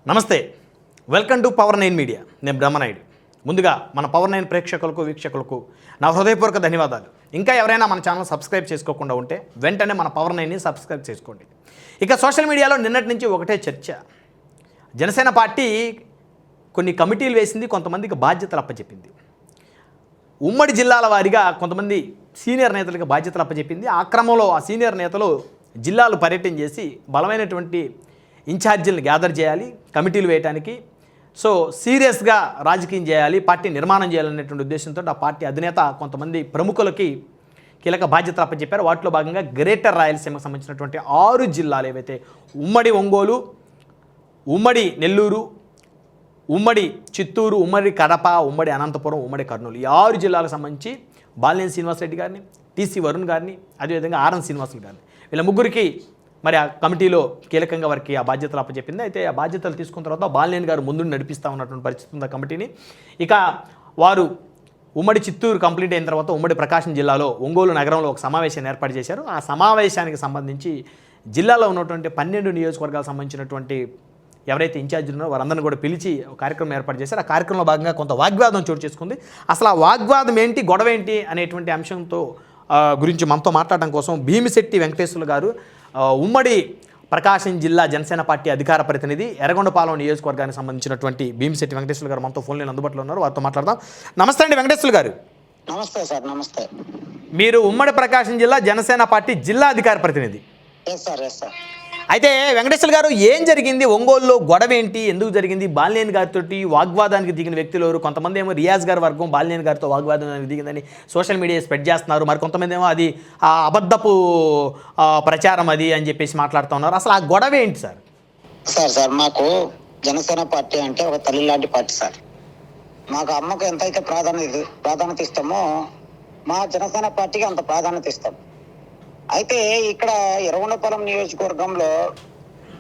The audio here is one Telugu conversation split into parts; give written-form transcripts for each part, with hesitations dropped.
నమస్తే, వెల్కమ్ టు పవర్ 9 మీడియా. నేను బ్రహ్మనాయుడు. ముందుగా మన పవర్ 9 ప్రేక్షకులకు వీక్షకులకు నా హృదయపూర్వక ధన్యవాదాలు. ఇంకా ఎవరైనా మన ఛానల్ సబ్స్క్రైబ్ చేసుకోకుండా ఉంటే వెంటనే మన పవర్ 9ని సబ్స్క్రైబ్ చేసుకోండి. ఇక సోషల్ మీడియాలో నిన్నటి నుంచి ఒకటే చర్చ. జనసేన పార్టీ కొన్ని కమిటీలు వేసింది, కొంతమందికి బాధ్యతలు అప్పచెప్పింది. ఉమ్మడి జిల్లాల వారీగా కొంతమంది సీనియర్ నేతలకు బాధ్యతలు అప్పచెప్పింది. ఆ క్రమంలో ఆ సీనియర్ నేతలు జిల్లాలు పర్యటన చేసి బలమైనటువంటి ఇన్ఛార్జీలను గ్యాదర్ చేయాలి, కమిటీలు వేయడానికి. సో సీరియస్గా రాజకీయం చేయాలి, పార్టీ నిర్మాణం చేయాలనేటువంటి ఉద్దేశంతో ఆ పార్టీ అధినేత కొంతమంది ప్రముఖులకి కీలక బాధ్యతలు అప్పచెప్పారు. వాటిలో భాగంగా గ్రేటర్ రాయలసీమకు సంబంధించినటువంటి 6 జిల్లాలు ఏవైతే ఉమ్మడి ఒంగోలు, ఉమ్మడి నెల్లూరు, ఉమ్మడి చిత్తూరు, ఉమ్మడి కడప, ఉమ్మడి అనంతపురం, ఉమ్మడి కర్నూలు, ఈ 6 జిల్లాలకు సంబంధించి బాలినేని శ్రీనివాసరెడ్డి గారిని, టీసీ వరుణ్ గారిని, అదేవిధంగా ఆర్ఎన్ శ్రీనివాసులు గారిని, వీళ్ళ ముగ్గురికి మరి ఆ కమిటీలో కీలకంగా వారికి ఆ బాధ్యతలు అప్పచెప్పింది. అయితే ఆ బాధ్యతలు తీసుకున్న తర్వాత బాలినేని గారు ముందు నడిపిస్తూ ఉన్నటువంటి పరిస్థితి ఉంది ఆ కమిటీని. ఇక వారు ఉమ్మడి చిత్తూరు కంప్లీట్ అయిన తర్వాత ఉమ్మడి ప్రకాశం జిల్లాలో ఒంగోలు నగరంలో ఒక సమావేశాన్ని ఏర్పాటు చేశారు. ఆ సమావేశానికి సంబంధించి జిల్లాలో ఉన్నటువంటి 12 నియోజకవర్గాలకు సంబంధించినటువంటి ఎవరైతే ఇన్ఛార్జీలు ఉన్నారో వారందరినీ కూడా పిలిచి ఒక కార్యక్రమం ఏర్పాటు చేశారు. ఆ కార్యక్రమంలో భాగంగా కొంత వాగ్వాదం చోటు చేసుకుంది. అసలు ఆ వాగ్వాదం ఏంటి, గొడవ ఏంటి అనేటువంటి అంశంతో గురించి మనతో మాట్లాడడం కోసం భీమిశెట్టి వెంకటేశ్వర్లు గారు, ఉమ్మడి ప్రకాశం జిల్లా జనసేన పార్టీ అధికార ప్రతినిధి, ఎర్రగొండపాలెం నియోజకవర్గానికి సంబంధించినటువంటి భీమిశెట్టి వెంకటేశ్వర్లు గారు మనతో ఫోన్లో అందుబాటులో ఉన్నారు. వారితో మాట్లాడదాం. నమస్తే అండి వెంకటేశ్వర్లు గారు. నమస్తే సార్. నమస్తే. మీరు ఉమ్మడి ప్రకాశం జిల్లా జనసేన పార్టీ జిల్లా అధికార ప్రతినిధి. Yes sir. అయితే వెంకటేశ్వర్లు గారు, ఏం జరిగింది, ఒంగోలులో గొడవ ఏంటి, ఎందుకు జరిగింది, బాలినేని గారితో వాగ్వాదానికి దిగిన వ్యక్తులు ఎవరు? కొంతమంది ఏమో రియాజ్ గారి వర్గం బాలినేని గారితో వాగ్వాదానికి దిగిందని సోషల్ మీడియా స్ప్రెడ్ చేస్తున్నారు. మరి కొంతమంది ఏమో అది అబద్ధపు ప్రచారం అది అని చెప్పేసి మాట్లాడుతూ ఉన్నారు. అసలు ఆ గొడవ ఏంటి సార్? సార్ మాకు జనసేన పార్టీ అంటే ఒక తల్లి లాంటి పార్టీ సార్. మాకు అమ్మకు ఎంతైతే ప్రాధాన్యత ఇస్తామో మా జనసేన పార్టీకి అంత ప్రాధాన్యత ఇస్తాం. అయితే ఇక్కడ ఎర్రగొండపాలెం నియోజకవర్గంలో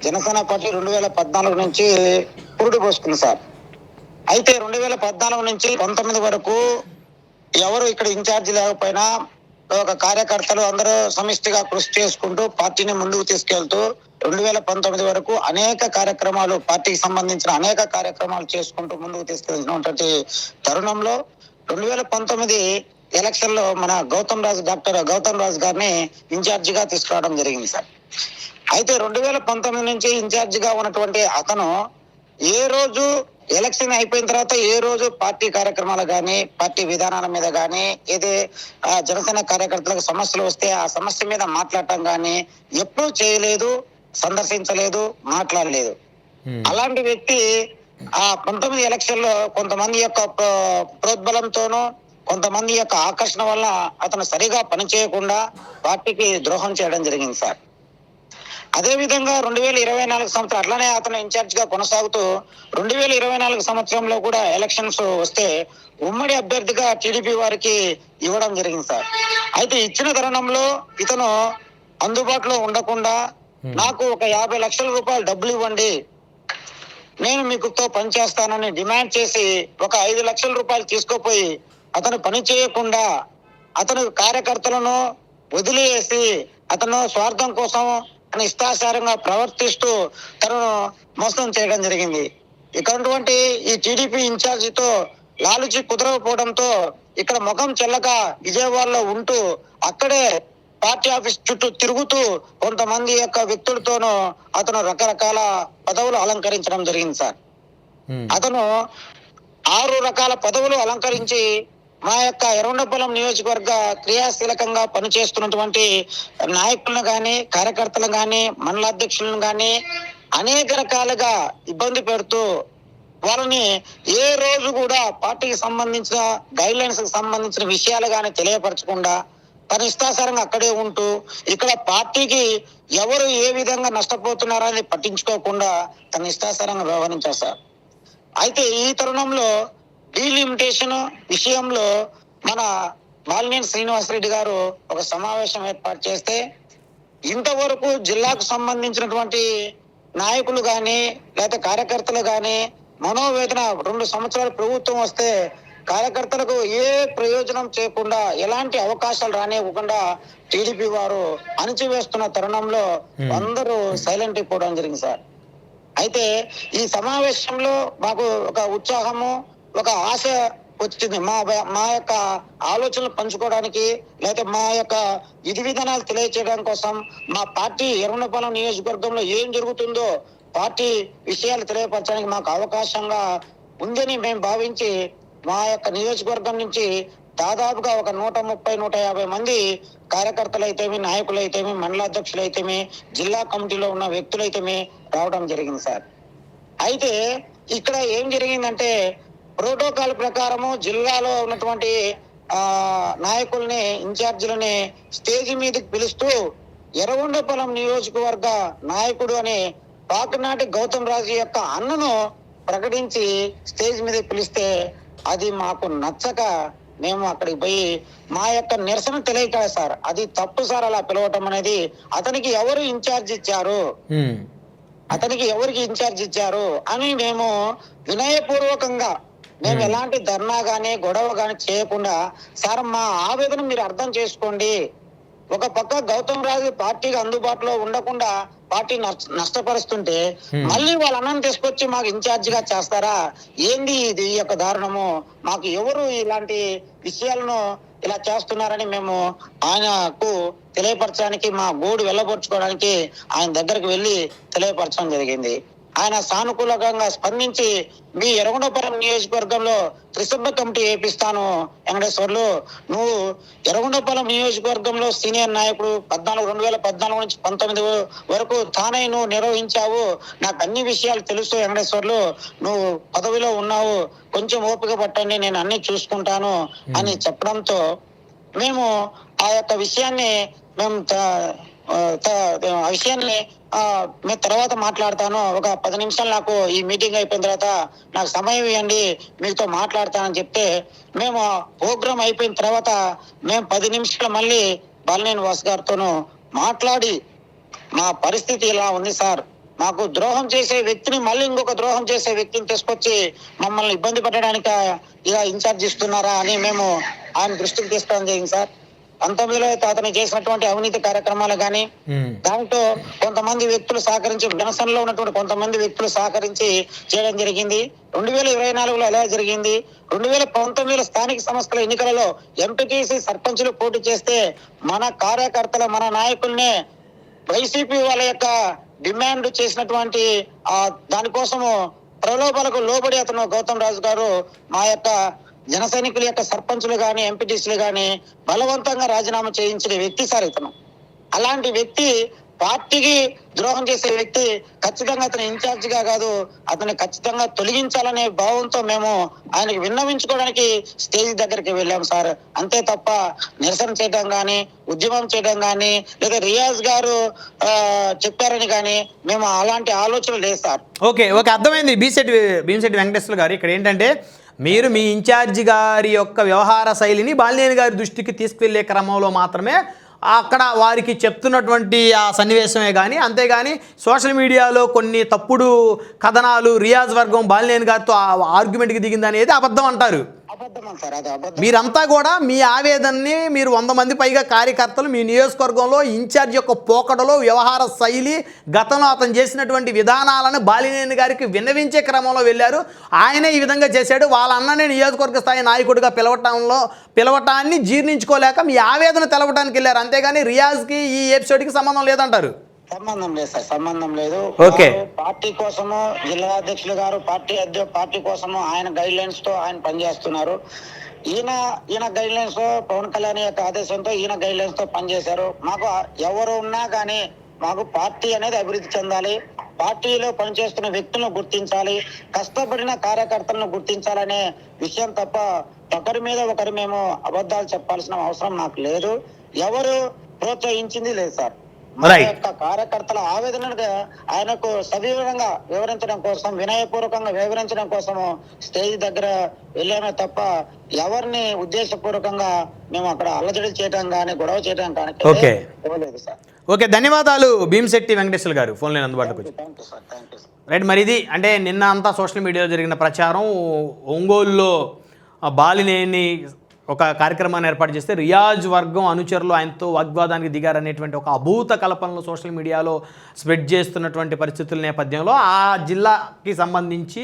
జనసేన పార్టీ 2014 నుంచి పురుడు పోసుకుంది సార్. అయితే 2014 నుంచి 19 వరకు ఎవరు ఇక్కడ ఇన్ఛార్జి లేకపోయినా ఒక కార్యకర్తలు అందరూ సమిష్టిగా కృషి చేసుకుంటూ పార్టీని ముందుకు తీసుకెళ్తూ 2019 వరకు అనేక కార్యక్రమాలు, పార్టీకి సంబంధించిన అనేక కార్యక్రమాలు చేసుకుంటూ ముందుకు తీసుకెళ్తున్నటువంటి తరుణంలో 2019 ఎలక్షన్ లో మన డాక్టర్ గౌతమ్ రాజు గారిని ఇన్ఛార్జిగా తీసుకురావడం జరిగింది సార్. అయితే 2019 నుంచి ఇన్ఛార్జిగా ఉన్నటువంటి అతను ఏ రోజు ఎలక్షన్ అయిపోయిన తర్వాత ఏ రోజు పార్టీ కార్యక్రమాలు కానీ, పార్టీ విధానాల మీద కానీ, ఏదే జనసేన కార్యకర్తలకు సమస్యలు వస్తే ఆ సమస్య మీద మాట్లాడటం కానీ ఎప్పుడూ చేయలేదు, సందర్శించలేదు, మాట్లాడలేదు. అలాంటి వ్యక్తి ఆ 19 ఎలక్షన్ లో కొంతమంది యొక్క ప్రోద్బలంతోనూ, కొంతమంది యొక్క ఆకర్షణ వల్ల అతను సరిగా పనిచేయకుండా పార్టీకి ద్రోహం చేయడం జరిగింది సార్. అదే విధంగా 2024 సంవత్సరం అట్లానే అతను ఇన్ఛార్జ్ గా కొనసాగుతూ 2024 సంవత్సరంలో కూడా ఎలక్షన్స్ వస్తే ఉమ్మడి అభ్యర్థిగా టీడీపీ వారికి ఇవ్వడం జరిగింది సార్. అయితే ఇచ్చిన తరుణంలో ఇతను అందుబాటులో ఉండకుండా నాకు ఒక 50 లక్షల రూపాయలు డబ్బులు ఇవ్వండి, నేను మీకుతో పనిచేస్తానని డిమాండ్ చేసి ఒక 5 లక్షల రూపాయలు తీసుకోపోయి అతను పని చేయకుండా అతను కార్యకర్తలను వదిలేసి అతను స్వార్థం కోసం ఇష్టాచారంగా ప్రవర్తిస్తూ తనను మోసం చేయడం జరిగింది. ఇటువంటి ఈ టీడీపీ ఇన్ఛార్జితో లాలుచి కుదరకపోవడంతో ఇక్కడ ముఖం చెల్లక విజయవాడలో ఉంటూ అక్కడే పార్టీ ఆఫీస్ చుట్టూ తిరుగుతూ కొంతమంది యొక్క వ్యక్తులతోనూ అతను రకరకాల పదవులు అలంకరించడం జరిగింది సార్. అతను 6 రకాల పదవులు అలంకరించి మా యొక్క ఎర్రగొండపాలెం నియోజకవర్గ క్రియాశీలకంగా పనిచేస్తున్నటువంటి నాయకులను కానీ, కార్యకర్తలను కానీ, మండలాధ్యక్షులను కానీ అనేక రకాలుగా ఇబ్బంది పెడుతూ వాళ్ళని ఏ రోజు కూడా పార్టీకి సంబంధించిన గైడ్ లైన్స్ కి సంబంధించిన విషయాలు కానీ తెలియపరచకుండా తన ఇష్టాసారంగా అక్కడే ఉంటూ ఇక్కడ పార్టీకి ఎవరు ఏ విధంగా నష్టపోతున్నారని పట్టించుకోకుండా తన ఇష్టాసారంగా వ్యవహరించారు సార్. అయితే ఈ తరుణంలో డీలిమిటేషన్ విషయంలో మన బాలినేని శ్రీనివాసరెడ్డి గారు ఒక సమావేశం ఏర్పాటు చేస్తే ఇంతవరకు జిల్లాకు సంబంధించినటువంటి నాయకులు కానీ లేదా కార్యకర్తలు కానీ మనోవేదన 2 సంవత్సరాలు ప్రభుత్వం వస్తే కార్యకర్తలకు ఏ ప్రయోజనం చేయకుండా, ఎలాంటి అవకాశాలు రానివ్వకుండా టీడీపీ వారు అణిచివేస్తున్న తరుణంలో అందరూ సైలెంట్ అయిపోవడం జరిగింది సార్. అయితే ఈ సమావేశంలో మాకు ఒక ఉత్సాహము, ఒక ఆశ వచ్చింది. మా యొక్క ఆలోచనలు పంచుకోవడానికి, లేకపోతే మా యొక్క విధి విధానాలు తెలియచేయడం కోసం, మా పార్టీ ఎర్రగొండపాలెం నియోజకవర్గంలో ఏం జరుగుతుందో పార్టీ విషయాలు తెలియపరచడానికి మాకు అవకాశంగా ఉందని మేము భావించి, మా యొక్క నియోజకవర్గం నుంచి దాదాపుగా ఒక 130-150 మంది కార్యకర్తలు అయితేమి, నాయకులు అయితేమి, మండలాధ్యక్షులు అయితేమి, జిల్లా కమిటీలో ఉన్న వ్యక్తులైతేమి రావడం జరిగింది సార్. అయితే ఇక్కడ ఏం జరిగిందంటే, ప్రోటోకాల్ ప్రకారము జిల్లాలో ఉన్నటువంటి నాయకుల్ని, ఇన్ఛార్జీలని స్టేజ్ మీదకి పిలుస్తూ ఎర్రగొండపాలెం నియోజకవర్గ నాయకుడు అని పాకనాటి గౌతమ్ రాజు యొక్క అన్నను ప్రకటించి స్టేజ్ మీద పిలిస్తే అది మాకు నచ్చక మేము అక్కడికి పోయి మా యొక్క నిరసన తెలియక, సార్ అది తప్పు సార్ అలా పిలవటం అనేది. అతనికి ఎవరు ఇన్ఛార్జ్ ఇచ్చారు, అతనికి ఎవరికి ఇన్ఛార్జ్ ఇచ్చారు అని మేము వినయపూర్వకంగా, మేము ఎలాంటి ధర్నా గానీ గొడవ గానీ చేయకుండా, సార్ మా ఆవేదన మీరు అర్థం చేసుకోండి. ఒక పక్క గౌతమ్ రాజు పార్టీకి అందుబాటులో ఉండకుండా పార్టీ నష్టపరుస్తుంటే మళ్ళీ వాళ్ళ అన్నం తీసుకొచ్చి మాకు ఇన్ఛార్జ్ గా చేస్తారా? ఏంది ఇది యొక్క దారుణము? మాకు ఎవరు ఇలాంటి విషయాలను ఇలా చేస్తున్నారని మేము ఆయనకు తెలియపరచడానికి, మా గోడు వెళ్ళబరుచుకోవడానికి ఆయన దగ్గరికి వెళ్ళి తెలియపరచడం జరిగింది. ఆయన సానుకూలంగా స్పందించి, మీ ఎర్రగొండపాలెం నియోజకవర్గంలో త్రిసభ్య కమిటీ వేపిస్తాను వెంకటేశ్వర్లు, నువ్వు ఎర్రగొండపాలెం నియోజకవర్గంలో సీనియర్ నాయకుడు 2014 నుంచి 19 వరకు తానే నువ్వు నిర్వహించావు, నాకు అన్ని విషయాలు తెలుసు వెంకటేశ్వర్లు, నువ్వు పదవిలో ఉన్నావు, కొంచెం ఓపిక పట్టండి, నేను అన్ని చూసుకుంటాను అని చెప్పడంతో మేము ఆ యొక్క విషయాన్ని మేము తర్వాత మాట్లాడతాను, ఒక 10 నిమిషాలు నాకు ఈ మీటింగ్ అయిపోయిన తర్వాత నాకు సమయం ఇవ్వండి, మీతో మాట్లాడతానని చెప్తే, మేము ప్రోగ్రామ్ అయిపోయిన తర్వాత మేము 10 నిమిషాలు మళ్ళీ బాలినేని వాసు గారితోనూ మాట్లాడి, మా పరిస్థితి ఇలా ఉంది సార్, మాకు ద్రోహం చేసే వ్యక్తిని మళ్ళీ ఇంకొక ద్రోహం చేసే వ్యక్తిని తీసుకొచ్చి మమ్మల్ని ఇబ్బంది పెట్టడానికి ఇలా ఇన్ఛార్జ్ ఇస్తున్నారా అని మేము ఆయన దృష్టికి తీసుకోవడం జరిగింది సార్. 19లో అతను చేసినటువంటి అవినీతి కార్యక్రమాలు గాని, దాంట్లో కొంతమంది వ్యక్తులు సహకరించి, జనసేనలో ఉన్నటువంటి కొంతమంది వ్యక్తులు సహకరించి చేయడం జరిగింది. 2024లో ఎలా జరిగింది, 2019లో స్థానిక సంస్థల ఎన్నికలలో ఎంపీటీసీ సర్పంచులు పోటీ చేస్తే మన కార్యకర్తల, మన నాయకుల్నే వైసీపీ వాళ్ళ యొక్క డిమాండ్ చేసినటువంటి దానికోసము ప్రలోభాలకు లోబడి అతను గౌతమ్ రాజు గారు మా యొక్క జన సైనికుల యొక్క సర్పంచులు గాని, ఎంపీటీసీలు గాని బలవంతంగా రాజీనామా చేయించిన వ్యక్తి సార్ ఇతను. అలాంటి వ్యక్తి, పార్టీకి ద్రోహం చేసే వ్యక్తి ఖచ్చితంగా అతను ఇన్ఛార్జ్ గా కాదు, అతన్ని ఖచ్చితంగా తొలగించాలనే భావంతో మేము ఆయనకి విన్నవించుకోవడానికి స్టేజ్ దగ్గరికి వెళ్ళాం సార్. అంతే తప్ప నిరసన చేయడం గాని, ఉద్యమం చేయడం గాని, లేదా రియాజ్ గారు చెప్పారని గాని మేము అలాంటి ఆలోచన లేదు సార్. ఓకే, అర్థమైంది. భీమిశెట్టి వెంకటేశ్వర గారు, ఇక్కడ ఏంటంటే మీరు మీ ఇన్ఛార్జి గారి యొక్క వ్యవహార శైలిని బాలినేని గారి దృష్టికి తీసుకువెళ్ళే క్రమంలో మాత్రమే అక్కడ వారికి చెప్తున్నటువంటి ఆ సన్నివేశమే కానీ, అంతేగాని సోషల్ మీడియాలో కొన్ని తప్పుడు కథనాలు, రియాజ్ వర్గం బాలినేని గారితో ఆర్గ్యుమెంట్కి దిగింది అనేది అబద్ధం అంటారు. మీరంతా కూడా మీ ఆవేదనని, మీరు 100 మంది పైగా కార్యకర్తలు మీ నియోజకవర్గంలో ఇన్ఛార్జ్ యొక్క పోకడలో, వ్యవహార శైలి, గతంలో అతను చేసినటువంటి విధానాలను బాలినేని గారికి విన్నవించే క్రమంలో వెళ్ళారు. ఆయనే ఈ విధంగా చేశాడు, వాళ్ళ అన్ననే నియోజకవర్గ స్థాయి నాయకుడిగా పిలవటాన్ని జీర్ణించుకోలేక మీ ఆవేదన తెలవడానికి వెళ్ళారు. అంతేగాని రియాజ్కి ఈ ఎపిసోడ్కి సంబంధం లేదంటారు. సంబంధం లేదు సార్, సంబంధం లేదు. ఓకే, పార్టీ కోసము జిల్లా అధ్యక్షులు గారు పార్టీ కోసము ఆయన గైడ్ లైన్స్ తో ఆయన పనిచేస్తున్నారు. ఈయన గైడ్ లైన్స్ తో, పవన్ కళ్యాణ్ యొక్క ఆదేశంతో ఈయన గైడ్ లైన్స్ తో పనిచేశారు. మాకు ఎవరు ఉన్నా కానీ మాకు పార్టీ అనేది అభివృద్ధి చెందాలి, పార్టీలో పనిచేస్తున్న వ్యక్తులను గుర్తించాలి, కష్టపడిన కార్యకర్తలను గుర్తించాలనే విషయం తప్ప ఒకరి మీద ఒకరు మేము అబద్ధాలు చెప్పాల్సిన అవసరం నాకు లేదు. ఎవరు ప్రోత్సహించింది లేదు సార్. మా యొక్క కార్యకర్తల ఆవేదనగా ఆయనకు సవివరంగా వివరించడం కోసం, వినయపూర్వకంగా వివరించడం కోసము స్టేజ్ దగ్గర వెళ్ళామే తప్ప ఎవరిని ఉద్దేశపూర్వకంగా మేము అక్కడ అల్లజడి చేయడం కానీ, గొడవ చేయడం కానీ పోలేదు సార్. ఓకే, ధన్యవాదాలు భీమిశెట్టి వెంకటేశ్వర గారు, ఫోన్ లైన్ అందుబాటులోకి వచ్చి. రైట్, మరి ఇది అంటే నిన్న అంతా సోషల్ మీడియాలో జరిగిన ప్రచారం, ఒంగోలులో బాలినేని ఒక కార్యక్రమాన్ని ఏర్పాటు చేస్తే రియాజ్ వర్గం అనుచరులు ఆయనతో వాగ్వాదానికి దిగారనేటువంటి ఒక అభూత కల్పనలు సోషల్ మీడియాలో స్ప్రెడ్ చేస్తున్నటువంటి పరిస్థితుల నేపథ్యంలో ఆ జిల్లాకి సంబంధించి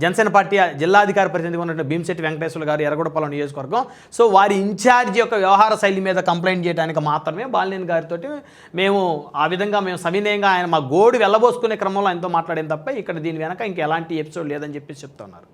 జనసేన పార్టీ జిల్లాధికారి ప్రతినిధిగా ఉన్నటువంటి భీమశెట్టి వెంకటేశ్వర గారు ఎర్రగొండపాలెం నియోజకవర్గం. సో వారి ఇన్ఛార్జ్ యొక్క వ్యవహార శైలి మీద కంప్లైంట్ చేయడానికి మాత్రమే బాలినేని గారితో మేము ఆ విధంగా సవినయంగా ఆయన మా గోడు వెళ్ళబోసుకునే క్రమంలో ఆయనతో మాట్లాడేం తప్ప ఇక్కడ దీని వెనక ఇంకెలాంటి ఎపిసోడ్ లేదని చెప్పేసి చెప్తున్నారు.